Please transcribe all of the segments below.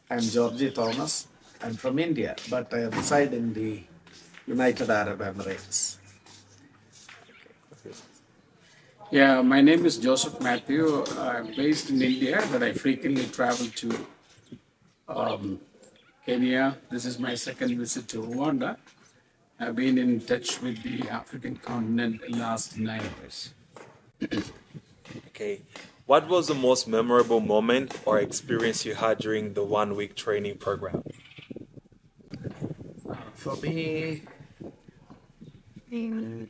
I'm Georgie Thomas. I'm from India, but I reside in the United Arab Emirates. Yeah, my name is Joseph Matthew. I'm based in India, but I frequently travel to Kenya. This is my second visit to Rwanda. I've been in touch with the African continent the last 9 years. Okay. What was the most memorable moment or experience you had during the 1 week training program? For me, when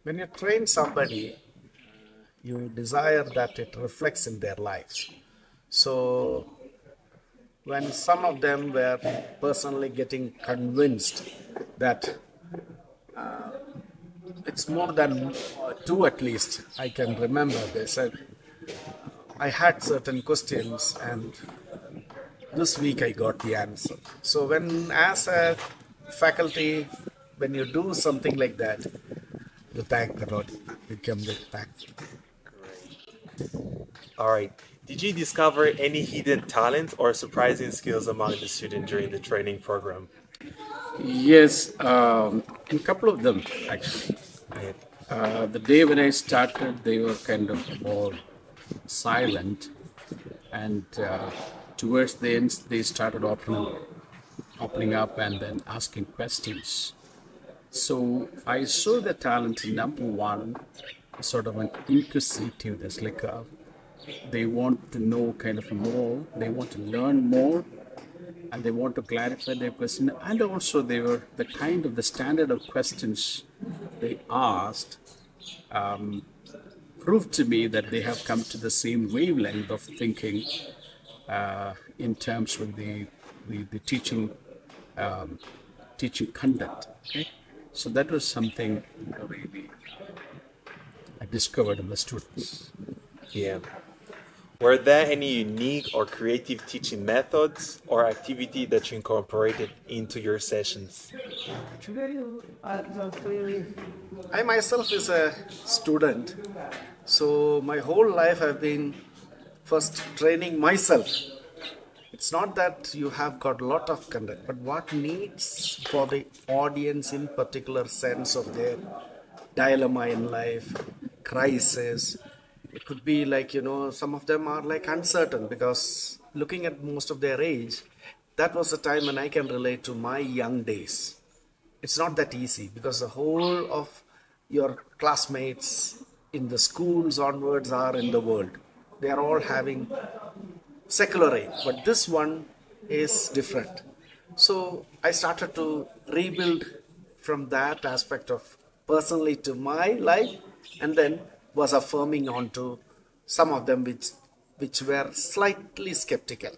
you train somebody, you desire that it reflects in their lives. So, when some of them were personally getting convinced that it's more than two at least, I can remember they said, I had certain questions and this week I got the answer. So when as a faculty, when you do something like that, you thank the Lord. You can be thankful. All right. Did you discover any hidden talents or surprising skills among the students during the training program? Yes, a couple of them actually. Yeah. The day when I started, they were kind of more silent, and towards the end, they started opening up and then asking questions. So I saw the talent in number one, sort of an inquisitiveness, like they want to know kind of more, they want to learn more, and they want to clarify their question. And also, they were the kind of the standard of questions they asked proved to me that they have come to the same wavelength of thinking in terms with the teaching conduct. Okay, so that was something really I discovered in the students. Yeah. Were there any unique or creative teaching methods or activity that you incorporated into your sessions? I myself is a student, so my whole life I've been first training myself. It's not that you have got a lot of content, but what needs for the audience in particular sense of their dilemma in life, crisis. It could be like, some of them are like uncertain because looking at most of their age, that was the time when I can relate to my young days. It's not that easy because the whole of your classmates in the schools onwards are in the world. They are all having secular age, but this one is different. So I started to rebuild from that aspect of personally to my life, and then was affirming onto some of them which were slightly skeptical.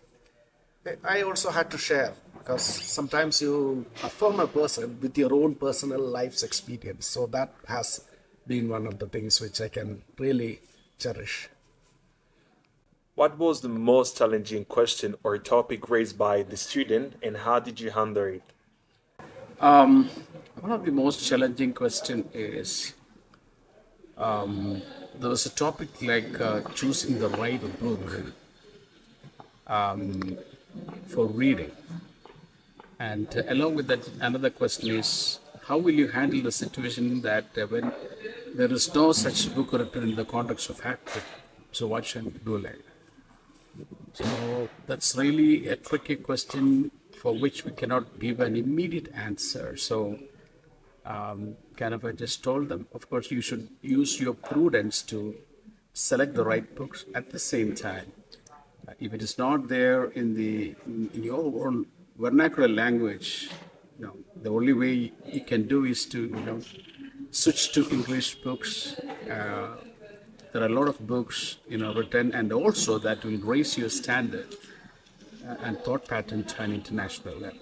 I also had to share because sometimes you affirm a person with your own personal life's experience. So that has been one of the things which I can really cherish. What was the most challenging question or topic raised by the student, and how did you handle it? One of the most challenging question is there was a topic like choosing the right book for reading. And along with that, another question is how will you handle the situation that when there is no such book written in the context of Africa? So what shall we do like? So that's really a tricky question for which we cannot give an immediate answer. So kind of I just told them, of course, you should use your prudence to select the right books at the same time. If it is not there in your own vernacular language, the only way you can do is to switch to English books. There are a lot of books written, and also that will raise your standard and thought pattern to an international level.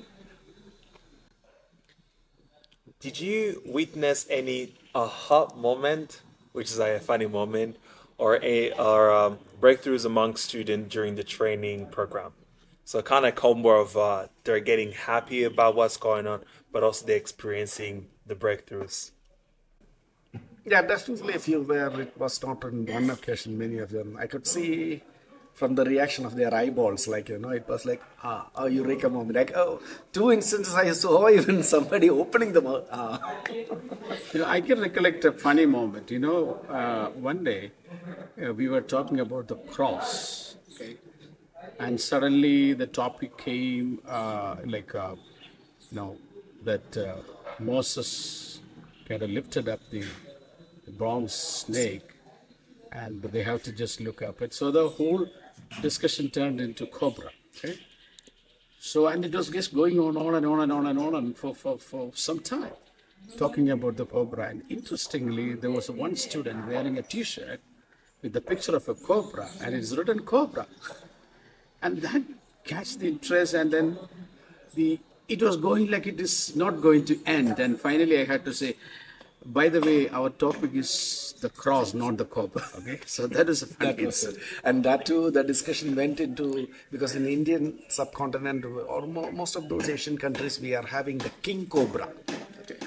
Did you witness any aha moment, which is like a funny moment, or breakthroughs among students during the training program? So kind of combo of they're getting happy about what's going on, but also they're experiencing the breakthroughs. Yeah, definitely a few where it was not on one occasion, many of them. I could see from the reaction of their eyeballs. Like, it was like, oh, eureka moment. Like, oh, two instances I saw even somebody opening the mouth. I can recollect a funny moment. One day we were talking about the cross, okay? And suddenly the topic came that Moses kind of lifted up the bronze snake, and they have to just look up it. So the whole discussion turned into cobra. Okay? So, and it was just going on and on and on and on for some time, talking about the cobra. And interestingly, there was one student wearing a T-shirt with the picture of a cobra, and it's written cobra. And that catch the interest, and then it was going like it is not going to end. And finally, I had to say, by the way, our topic is the cross, not the cobra. Okay, so that is a funny incident. And that too, the discussion went into, because in the Indian subcontinent or most of those Asian countries, we are having the king cobra. Okay.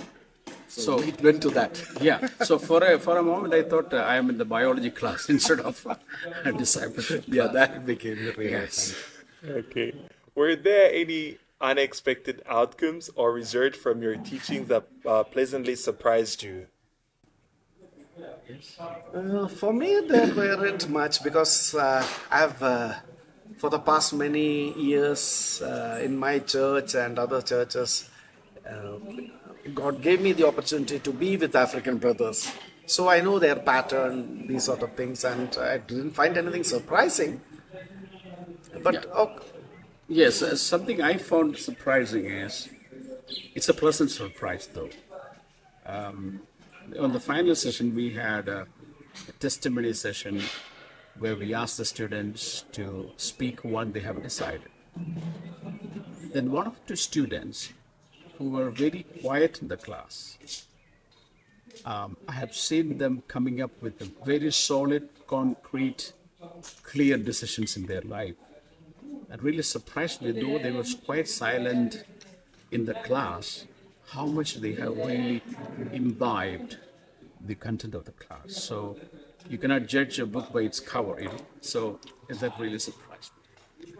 So it went to that. Yeah. So for a moment, I thought I am in the biology class instead of a discipleship class. Yeah, that became really Yes. Okay. Were there any unexpected outcomes or results from your teaching that pleasantly surprised you? For me, there weren't much, because I've, for the past many years in my church and other churches, God gave me the opportunity to be with African brothers. So I know their pattern, these sort of things, and I didn't find anything surprising. But Yes, something I found surprising is, it's a pleasant surprise though. On the final session, we had a testimony session where we asked the students to speak what they have decided. Then one of the students who were very quiet in the class, I have seen them coming up with very solid, concrete, clear decisions in their life. That really surprised me, though they were quite silent in the class, how much they have really imbibed the content of the class. So you cannot judge a book by its cover, So that really surprised me.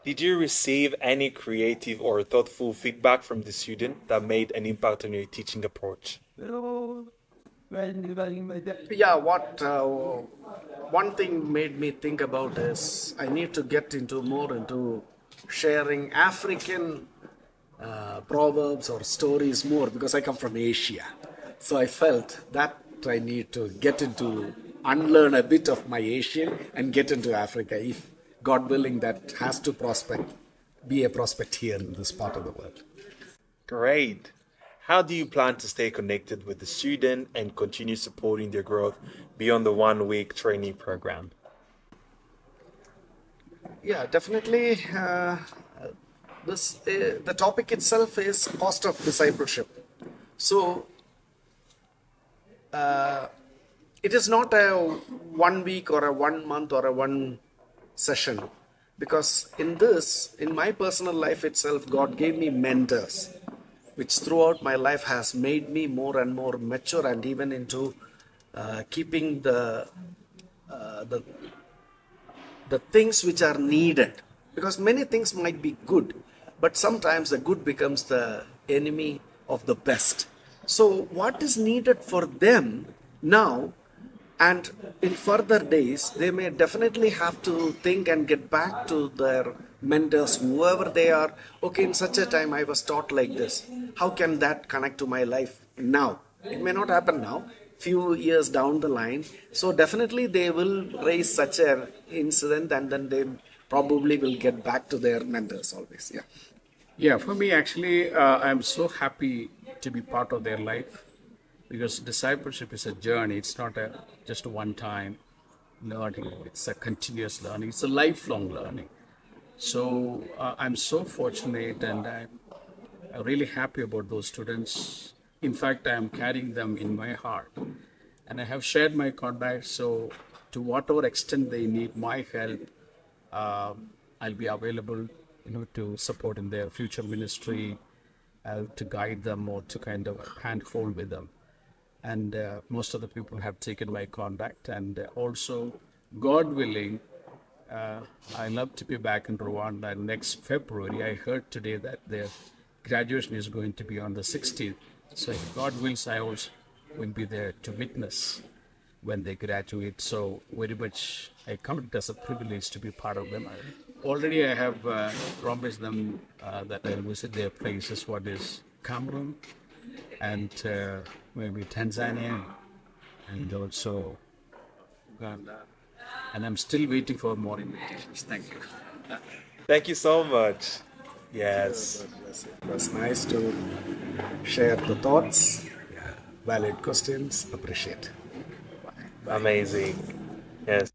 Did you receive any creative or thoughtful feedback from the student that made an impact on your teaching approach? yeah, one thing made me think about is I need to get more into sharing African proverbs or stories more, because I come from Asia. So I felt that I need to unlearn a bit of my Asian and get into Africa. If God willing, that has to be a prospect here in this part of the world. Great. How do you plan to stay connected with the student and continue supporting their growth beyond the 1 week training program? Yeah, definitely. The topic itself is cost of discipleship. So it is not a 1 week or a 1 month or a 1 session, because in my personal life itself, God gave me mentors, which throughout my life has made me more and more mature, and even into keeping the things which are needed. Because many things might be good, but sometimes the good becomes the enemy of the best. So what is needed for them now and in further days, they may definitely have to think and get back to their mentors, whoever they are. Okay, in such a time I was taught like this. How can that connect to my life now? It may not happen now, few years down the line. So definitely they will raise such an incident, and then they probably will get back to their mentors always. Yeah. Yeah, for me, actually, I'm so happy to be part of their life, because discipleship is a journey. It's not just a one-time learning. It's a continuous learning. It's a lifelong learning. So I'm so fortunate, and I'm really happy about those students. In fact, I am carrying them in my heart, and I have shared my contacts. So to whatever extent they need my help, I'll be available, to support in their future ministry, to guide them, or to kind of handhold with them. And most of the people have taken my contact, and also, God willing, I love to be back in Rwanda next February. I heard today that their graduation is going to be on the 16th. So if God wills, I also will be there to witness when they graduate. So very much I count it as a privilege to be part of them. Already I have promised them that I'll visit their places. What is Cameroon and maybe Tanzania and also Uganda. And I'm still waiting for more invitations. Thank you. Thank you so much. Yes. It was nice to share the thoughts, valid questions, appreciate. Amazing. Yes.